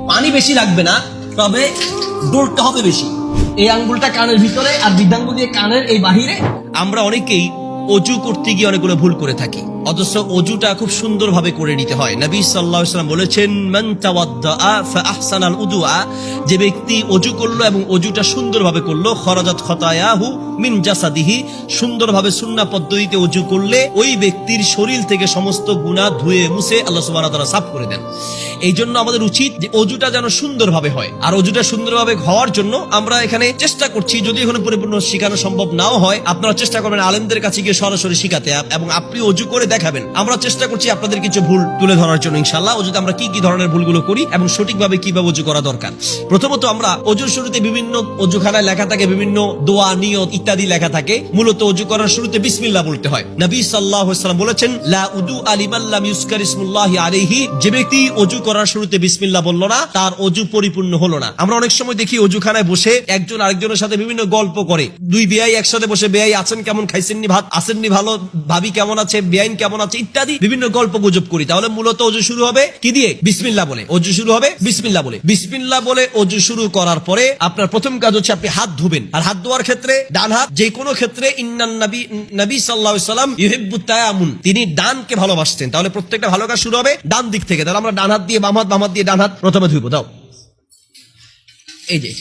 পানি বেশি লাগবে না, তবে ডোলটা হবে বেশি। এই আঙ্গুলটা কানের ভিতরে আর বৃদ্ধাঙ্গুল দিয়ে কানের এই বাহিরে। আমরা অনেকেই অজু করতে গিয়ে অনেকগুলো ভুল করে থাকি, অথচ অজুটা খুব সুন্দরভাবে করে নিতে হয়। নবী সাল্লাল্লাহু আলাইহি ওয়াসাল্লাম বলেছেন, মান তাওয়াদ্দাআ ফাআহসানাল উদুআ, যে ব্যক্তি অজু করলো এবং অজুটা সুন্দরভাবে করলো, খরাজাত খতায়াহু মিন জাসাদিহি, সুন্দরভাবে সুন্নাহ পদ্ধতিতে অজু করলে ওই ব্যক্তির শরীর থেকে সমস্ত গুনাহ ধুয়ে মুছে আল্লাহ সুবহানাহু ওয়া তাআলা সাফ করে দেন। এই জন্য আমাদের উচিত যে অজুটা যেন সুন্দরভাবে হয়। আর অজুটা সুন্দরভাবে হওয়ার জন্য আমরা এখানে চেষ্টা করছি, যদি এখানে পরিপূর্ণ শেখানো সম্ভব নাও হয়, আপনারা চেষ্টা করবেন আলেমদের কাছে গিয়ে সরাসরি শিখাতে, এবং আপনি অজু করে দেখাবেন। আমরা চেষ্টা করছি আপনাদের কিছু ভুল তুলে ধরার জন্য ইনশাআল্লাহ, অজুতে আমরা কি কি ধরনের ভুলগুলো করি এবং সঠিকভাবে কিভাবে অজু করা দরকার। প্রথমত, আমরা অজুর শুরুতে বিভিন্ন অজুখানায় লেখা থাকে বিভিন্ন দোয়া, নিয়ত ইত্যাদি লেখা থাকে। মূলত অজু করার শুরুতে বিসমিল্লাহ বলতে হয়। নবী সাল্লাল্লাহু আলাইহি ওয়াসাল্লাম বলেছেন, লা উদু লিমান লাম ইউজকার ইসমুল্লাহি আলাইহি, যে ব্যক্তি অজু করার শুরুতে বিসমিল্লাহ বলল না, তার অজু পরিপূর্ণ হলো না। আমরা অনেক সময় দেখি অজুখানায় বসে একজন আরেকজনের সাথে বিভিন্ন গল্প করে। দুই বেয়াই একসাথে বসে, বেয়াই আছেন কেমন, খাইছেননি ভাত, আসেননি ভালো, ভাবি কেমন আছে, বেআইন কেমন আছে ইত্যাদি বিভিন্ন গল্প গুজব করি। তাহলে মূলত অজু শুরু হবে কি দিয়ে? বিসমিল্লাহ বলে। অজু শুরু হবে বিসমিল্লাহ বলে। বিসমিল্লাহ বলে অজু শুরু করার পরে আপনার প্রথম কাজ হচ্ছে আপনি হাত ধুবেন। আর হাত ধোয়ার ক্ষেত্রে ডান হাত, যে কোনো ক্ষেত্রে ইন্নান নবী সাল্লাল্লাহু আলাইহি ওয়াসাল্লাম ইউহিব্বুত তায়াম্মুন, তিনি ডানকে ভালোবাসতেন। তাহলে প্রত্যেকটা ভালো কাজ শুরু হবে ডান দিক থেকে। তাহলে আমরা ডান হাত দিয়ে বাম হাত, বাম হাত দিয়ে ডান হাত প্রথমে ধুইব। দাও, এই যে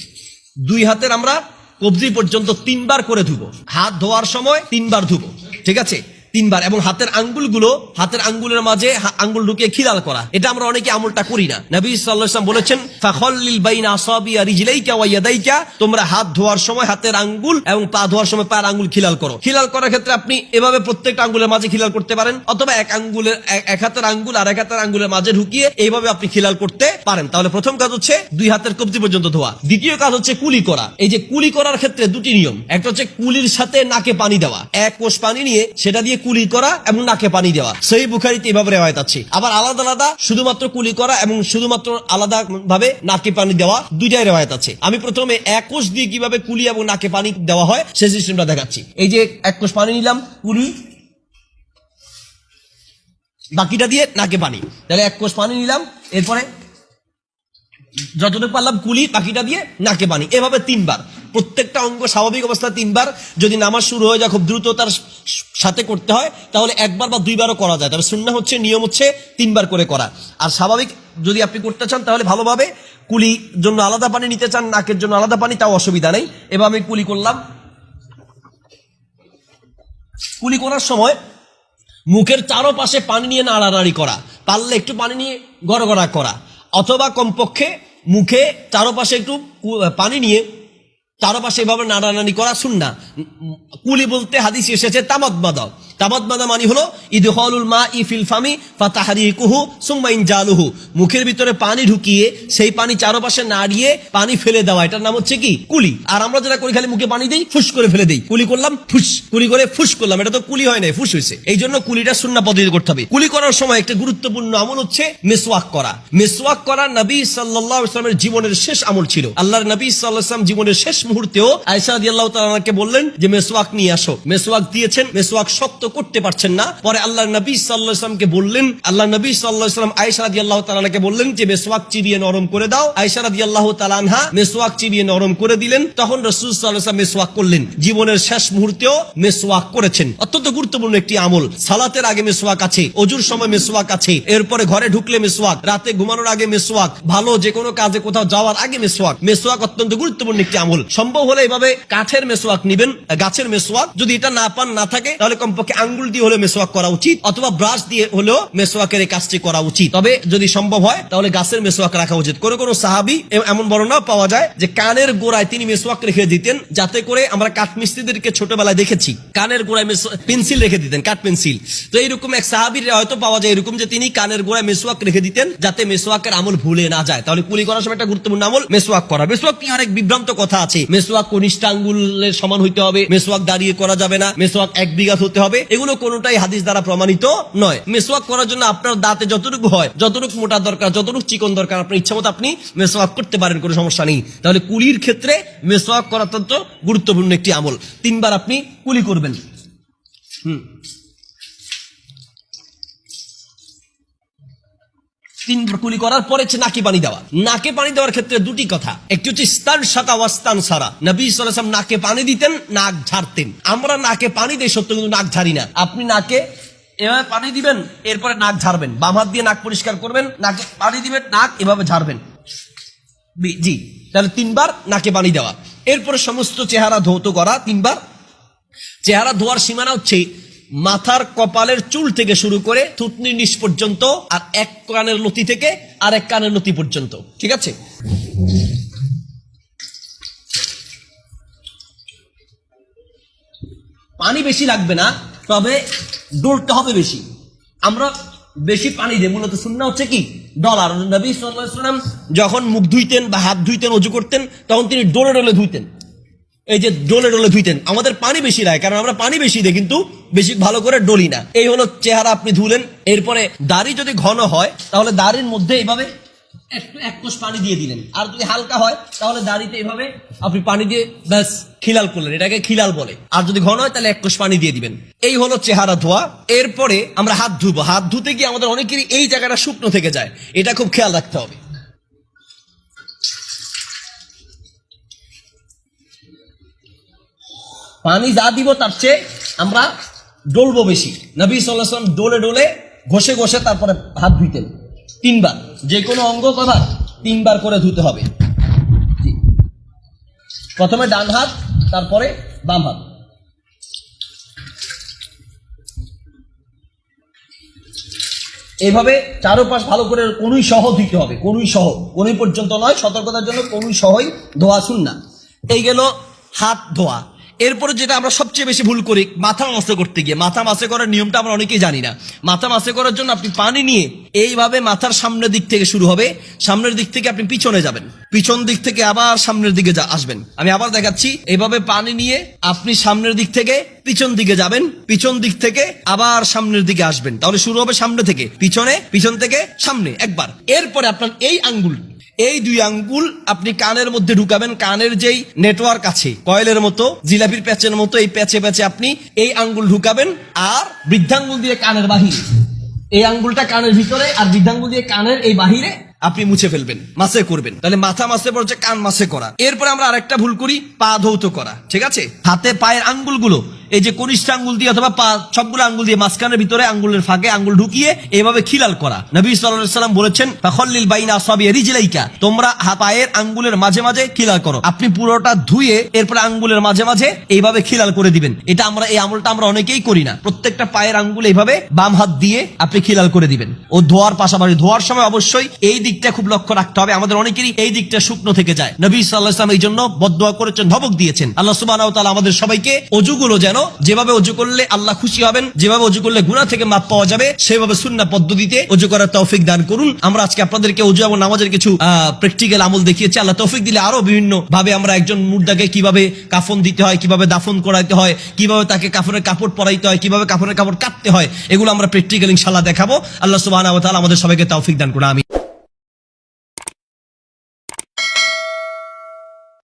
দুই হাতের আমরা কবজি পর্যন্ত 3 বার করে ধুবো। হাত ধোয়ার সময় 3 বার ধুবো, ঠিক আছে? 3 বার। এবং হাতের আঙ্গুলের মাঝে আঙ্গুল ঢুকিয়ে খিলাল করা, এটা আমরা অনেকে আমলটা করি না। নবী সাল্লাল্লাহু আলাইহি ওয়াসাল্লাম বলেছেন, ফাখাল্লিল বাইনা আসাবিয়া রিজলাইকা ওয়া ইয়াদাইকা, তোমরা হাত ধোয়ার সময় হাতের আঙ্গুল এবং পা ধোয়ার সময় পায়ের আঙ্গুল খিলাল করো। খিলাল করার ক্ষেত্রে আপনি এভাবে প্রত্যেকটা আঙ্গুলের মাঝে খিলাল করতে পারেন, অথবা এক হাতের আঙ্গুল আর এক হাতের আঙ্গুলের মাঝে ঢুকিয়ে এইভাবে আপনি খিলাল করতে পারেন। তাহলে প্রথম কাজ হচ্ছে 2 হাতের কবজি পর্যন্ত ধোয়া। দ্বিতীয় কাজ হচ্ছে কুলি করা। এই যে কুলি করার ক্ষেত্রে 2টি নিয়ম। একটা হচ্ছে কুলির সাথে নাকে পানি দেওয়া, এক কোষ পানি নিয়ে সেটা দিয়ে কুলি করা এবং নাকে পানি দেওয়া। সহিহ বুখারীতে এভাবে রওয়ায়াত আছে। আবার আলাদা আলাদা শুধুমাত্র কুলি করা এবং শুধুমাত্র আলাদা ভাবে নাকে পানি দেওয়া, দুইটাই রওয়ায়াত আছে। আমি প্রথমে এক কোষ দিয়ে কিভাবে কুলি এবং নাকে পানি দেওয়া হয় সেই সিস্টেমটা দেখাচ্ছি। এই যে এক কোষ পানি নিলাম, কুলি, বাকিটা দিয়ে নাকে পানি। তাহলে এক কোষ পানি নিলাম, এরপরে যতটুকু পারলাম কুলি, বাকিটা দিয়ে নাকে পানি, এভাবে 3 বার। প্রত্যেকটা অঙ্গ স্বাভাবিক অবস্থা 3 বার। যদি নামাজ শুরু হয়ে যায় খুব দ্রুততার সাথে করতে হয় তাহলে 1 বার বা 2 বারও করা যায়। তবে সুন্নাহ হচ্ছে, নিয়ম হচ্ছে 3 বার করে করা। আর স্বাভাবিক যদি আপনি করতে চান তাহলে ভালোভাবে কুলির জন্য আলাদা পানি নিতে চান, নাকের জন্য আলাদা পানি, তাও অসুবিধা নেই। এবার আমি কুলি করলাম। কুলি করার সময় মুখের চারপাশে পানি নিয়ে নাড়ানাড়ি করা, পারলে একটু পানি নিয়ে গড়গড়া করা, অথবা কমপক্ষে মুখে চারপাশে একটু পানি নিয়ে চারপাশে এভাবে নাড়ানাড়ি করা সুন্নাহ। কুলি বলতে হাদিসে এসেছে তামাদমাদা। তামাদমাদা মানে হলো ইদখালুল মাই ফিল ফামি ফাতাহরিকুহু সুম্মা ইনজালুহু, মুখের ভিতরে পানি ঢুকিয়ে সেই পানি চারপাশে নাড়িয়ে পানি ফেলে দেওয়া, এটার নাম হচ্ছে কি? কুলি। আর আমরা যেটা করি খালি মুখে পানি দেই, ফুস করে ফেলে দেই। কুলি করলাম, ফুস, কুলি করে ফুস করলাম, এটা তো কুলি হয় না, ফুস হয়েছে। এই জন্য কুলিটা সুন্নাহ পদ্ধতিতে করতে হবে। কুলি করার সময় একটা গুরুত্বপূর্ণ আমল হচ্ছে মিসওয়াক করা। মিসওয়াক করা নবী সাল্লাল্লাহু আলাইহি ওয়াসাল্লামের জীবনের শেষ আমল ছিল। আল্লাহর নবী সাল্লাল্লাহু আলাইহি ওয়াসাল্লাম জীবনের শেষ মুহূর্তেও আয়েশা রাদিয়াল্লাহু তাআলাকে বললেন যে মেসওয়াক নিয়ে আসো। মেসওয়াক দিয়েছেন, মেসওয়াক শক্ত করতে পারছেন না। পরে আল্লাহর নবী সাল্লাল্লাহু আলাইহি ওয়াসাল্লামকে বললেন, আল্লাহর নবী সাল্লাল্লাহু আলাইহি ওয়াসাল্লাম আয়েশা রাদিয়াল্লাহু তাআলাকে বললেন যে মেসওয়াক চিবিয়ে নরম করে দাও। আয়েশা রাদিয়াল্লাহু তাআলা আনহা মেসওয়াক চিবিয়ে নরম করে দিলেন। তখন রাসূল সাল্লাল্লাহু আলাইহি ওয়াসাল্লাম মেসওয়াক করলেন। জীবনের শেষ মুহূর্তেও মেসওয়াক করেছেন। অত্যন্ত গুরুত্বপূর্ণ একটি আমল। সালাতের আগে মেসওয়াক আছে, ওযুর সময় মেসওয়াক আছে, এরপরে ঘরে ঢুকলে মেসওয়াক, রাতে ঘুমানোর আগে মেসওয়াক, ভালো যে কোনো কাজে কোথাও যাওয়ার আগে মেসওয়াক। মেসওয়াক অত্যন্ত গুরুত্বপূর্ণ একটি আমল। সম্ভব হলে এভাবে কাঠের মেসওয়াক নিবেন, গাছের মেসওয়াক। যদি এটা না পান, না থাকে, তাহলে কমপক্ষে আঙ্গুল দিয়ে হলে মেসওয়াক করা উচিত, অথবা ব্রাশ দিয়ে হলেও মেসওয়াকের এই কাজটি করা উচিত। তবে যদি সম্ভব হয় তাহলে গাছের মেসওয়াক রাখা উচিত। কোন সাহাবী এমন বর্ণনা পাওয়া যায় যে কানের গোড়ায় তিনি মেসওয়াক রেখে দিতেন, যাতে করে আমরা কাঠমিস্ত্রিদেরকে ছোটবেলায় দেখেছি কানের গোড়ায় পেন্সিল রেখে দিতেন, কাঠ পেন্সিল। তো এইরকম এক সাহাবীর হয়তো পাওয়া যায় এরকম যে তিনি কানের গোড়ায় মেসওয়াক রেখে দিতেন, যাতে মেসওয়াকের আমল ভুলে না যায়। তাহলে কুলি করার সময় একটা গুরুত্বপূর্ণ আমল মেসওয়াক করা। মেসওয়াক নিয়ে অনেক বিভ্রান্ত কথা আছে। মেসওয়াক কনিষ্ঠ আঙ্গুলের সমান হইতে হবে, মেসওয়াক দাঁড়িয়ে করা যাবে না, মেসওয়াক 1 বিঘাত হতে হবে, এগুলো কোনোটাই হাদিস দ্বারা প্রমাণিত নয়। মেসওয়াক করার জন্য আপনার দাঁতে যতটুকু হয়, যতটুকু মোটা দরকার, যতটুকু চিকন দরকার, আপনার ইচ্ছা মতো আপনি মেসওয়াক করতে পারেন, কোনো সমস্যা নেই। তাহলে কুলির ক্ষেত্রে মেসওয়াক করা অত্যন্ত গুরুত্বপূর্ণ একটি আমল। 3 বার আপনি কুলি করবেন। তিনবার কুলি করার পরে হচ্ছে নাকে পানি দেওয়া। নাকে পানি দেওয়ার ক্ষেত্রে দুটি কথা, একটি হচ্ছে স্তান শাকা ওয়াস্তান সারা। নবী সাল্লাল্লাহু আলাইহি ওয়াসাল্লাম নাকে পানি দিতেন, নাক ঝাড়তেন। আমরা নাকে পানি দেই সত্য, কিন্তু নাক ঝাড়ি না। আপনি নাকে এভাবে পানি দিবেন, এরপরে নাক ঝাড়বেন, বাম হাত দিয়ে নাক পরিষ্কার করবেন, নাকে পানি দিবেন, নাক এভাবে ঝাড়বেন। জি, তাহলে তিনবার নাকে পানি দেওয়া। এরপরে সমস্ত চেহারা ধৌত করা তিনবার। চেহারা ধোয়ার সীমানা হচ্ছে মাথার কপালের চুল থেকে শুরু করে থুতনির নিচ পর্যন্ত, আর এক কানের লতি থেকে আর এক কানের লতি পর্যন্ত। ঠিক আছে? পানি বেশি লাগবে না, তবে ডলতে হবে বেশি। আমরা বেশি পানি দেব, মূলত সুন্নাহ হচ্ছে কি ডলার। নবী সাল্লাল্লাহু আলাইহি ওয়াসাল্লাম যখন মুখ ধুইতেন বা হাত ধুইতেন, ওযু করতেন, তখন তিনি ডলে ডলে ধুইতেন। এই যে ডলে ডলে ধুইতেন। আমাদের পানি বেশি লাগে, কারণ আমরা পানি বেশি দিই কিন্তু বেশি ভালো করে ডলি না। এই হলো চেহারা আপনি ধুলেন। এরপরে দাড়ি যদি ঘন হয় তাহলে দাড়ির মধ্যে এইভাবে একটু এক কোষ পানি দিয়ে দিলেন, আর যদি হালকা হয় তাহলে দাড়িতে এইভাবে আপনি পানি দিয়ে ব্যাস খিলাল করলেন, এটাকে খিলাল বলে। আর যদি ঘন হয় তাহলে এক কোষ পানি দিয়ে দিবেন। এই হলো চেহারা ধোয়া। এরপরে আমরা হাত ধুবো। হাত ধুতে গিয়ে আমাদের অনেকেরই এই জায়গাটা শুকনো থেকে যায়, এটা খুব খেয়াল রাখতে হবে। পানি যা দিব তার চেয়ে আমরা ডলবো বেশি। নবী সাল্লাল্লাহু আলাইহি ওয়াসাল্লাম ডলে ডলে ঘষে ঘষে তারপরে হাত ধুইতেন তিনবার। যে কোনো অঙ্গ কবার তিনবার করে ধুতে হবে। প্রথমে ডান হাত, তারপরে বাম হাত। এইভাবে চারোপাশ ভালো করে কনুই সহ ধুইতে হবে। কনুই সহ, কনুই পর্যন্ত নয়, সতর্কতার জন্য কনুই সহই ধোয়া সুন্নাহ। এই গেল হাত ধোয়া। এরপরে যেটা আমরা সবচেয়ে বেশি ভুল করি, মাথা মাসে করতে গিয়ে। মাথা মাসে করার নিয়মটা আমরা অনেকেই জানি না। মাথা মাসে করার জন্য আপনি পানি নিয়ে এইভাবে মাথার সামনের দিক থেকে শুরু হবে, সামনের দিক থেকে আপনি পিছনে যাবেন, পিছন দিক থেকে আবার সামনের দিকে আসবেন। আমি আবার দেখাচ্ছি, এইভাবে পানি নিয়ে আপনি সামনের দিক থেকে পিছন দিকে যাবেন, পিছন দিক থেকে আবার সামনের দিকে আসবেন। তাহলে শুরু হবে সামনে থেকে পিছনে, পিছন থেকে সামনে একবার। এরপরে আপনার এই আঙ্গুল, এই দুই আঙ্গুল আপনি কানের মধ্যে ঢুকাবেন। কানের যেই নেটওয়ার্ক আছে কয়েলের মতো, জিলাপির প্যাচের মতো, এই প্যাচে প্যাচে আপনি এই আঙ্গুল ঢুকাবেন। আর বৃদ্ধাঙ্গুল দিয়ে কানের বাহিরে, এই আঙ্গুলটা কানের ভিতরে, আর বৃদ্ধাঙ্গুল দিয়ে কানের এই বাহিরে আপনি মুছে ফেলবেন, মাসে করবেন। তাহলে মাথা মাসে পড়ছে, কান মাসে করা। এরপরে আমরা আরেকটা ভুল করি, পা ধৌত করা। ঠিক আছে? হাতে পায়ের আঙ্গুলগুলো এই যে কনিষ্ঠ আঙ্গুল দিয়ে অথবা পা সবগুলো আঙ্গুল দিয়ে মাঝখানের ভিতরে আঙ্গুলের ফাঁকে আঙ্গুল ঢুকিয়ে এইভাবে খিলাল করা। নবী সাল্লাল্লাহু আলাইহি ওয়াসাল্লাম বলেছেন, ফাখল্লিল বাইনা আসাবি রিজলাইকা, তোমরা পায়ের আঙ্গুলের মাঝে মাঝে খিলাল করো। আপনি পুরোটা ধুয়ে এরপরে আঙ্গুলের মাঝে মাঝে এইভাবে খিলাল করে দিবেন। এটা আমরা, এই আমলটা আমরা অনেকেই করি না। প্রত্যেকটা পায়ের আঙ্গুল এইভাবে বাম হাত দিয়ে আপনি খিলাল করে দিবেন। ও ধোয়ার পাশাপাশি ধোয়ার সময় অবশ্যই এই দিকটা খুব লক্ষ্য রাখতে হবে। আমাদের অনেকেরই এই দিকটা শুকনো থেকে যায়। নবী সাল্লাল্লাহু আলাইহি ওয়াসাল্লাম এই জন্য বদদোয়া করেছেন, ধমক দিয়েছেন। আল্লাহ সুবহানাহু ওয়া তাআলা আমাদের সবাইকে অজুগুলো যেন যেভাবে অজু করলে আল্লাহ খুশি হবেন, যেভাবে অজু করলে গুনাহ থেকে মাপ পাওয়া যাবে, সেভাবে সুন্নাহ পদ্ধতিতে অজু করার তৌফিক দান করুন। আমরা আজকে আপনাদেরকে অজু এবং নামাজের কিছু প্র্যাকটিক্যাল আমল দেখিয়েছি। আল্লাহ তৌফিক দিলে আরো বিভিন্ন ভাবে আমরা একজন মুর্দাকে কিভাবে কাফন দিতে হয়, কিভাবে দাফন করাইতে হয়, কিভাবে তাকে কাফনের কাপড় পরাইতে হয়, কিভাবে কাফনের কাপড় কাটতে হয়, এগুলো আমরা প্র্যাকটিক্যাল ইনশাআল্লাহ দেখাবো। আল্লাহ সুবহানাহু ওয়া তাআলা আমাদের সবাইকে তৌফিক দান করুন। আমিন।